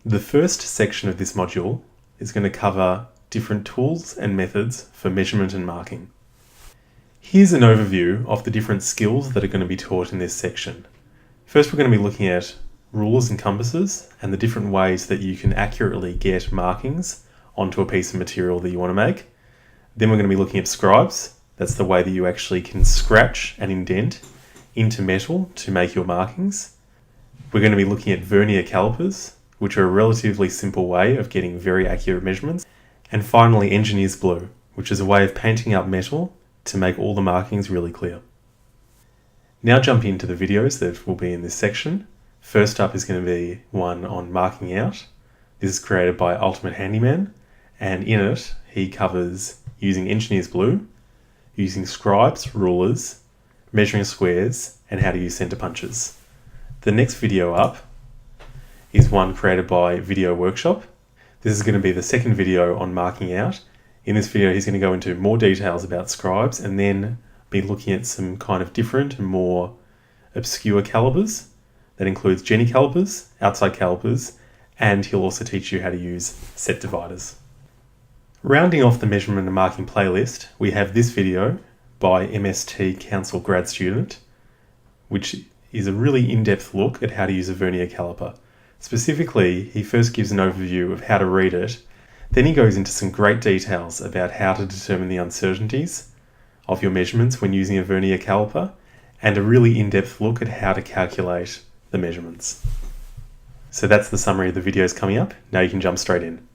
The first section of this module is going to cover different tools and methods for measurement and marking. Here's an overview of the different skills that are going to be taught in this section. First, we're going to be looking at rulers and compasses and the different ways that you can accurately get markings onto a piece of material that you want to make. Then we're going to be looking at scribes. That's the way that you actually can scratch and indent into metal to make your markings. We're going to be looking at Vernier calipers, which are a relatively simple way of getting very accurate measurements. And finally, engineer's blue, which is a way of painting up metal to make all the markings really clear. Now jump into the videos that will be in this section. First up is going to be one on marking out. This is created by Ultimate Handyman, and in it he covers using engineer's blue, using scribes, rulers, measuring squares, and how to use center punches. The next video up is one created by Video Workshop. This is going to be the second video on marking out. In this video he's going to go into more details about scribes and then be looking at some kind of different and more obscure calipers. That includes Jenny calipers, outside calipers, and he'll also teach you how to use set dividers. Rounding off the measurement and marking playlist, we have this video by MST Council grad student, which is a really in-depth look at how to use a Vernier caliper. Specifically, he first gives an overview of how to read it, then he goes into some great details about how to determine the uncertainties of your measurements when using a Vernier caliper, and a really in-depth look at how to calculate the measurements. So that's the summary of the videos coming up. Now you can jump straight in.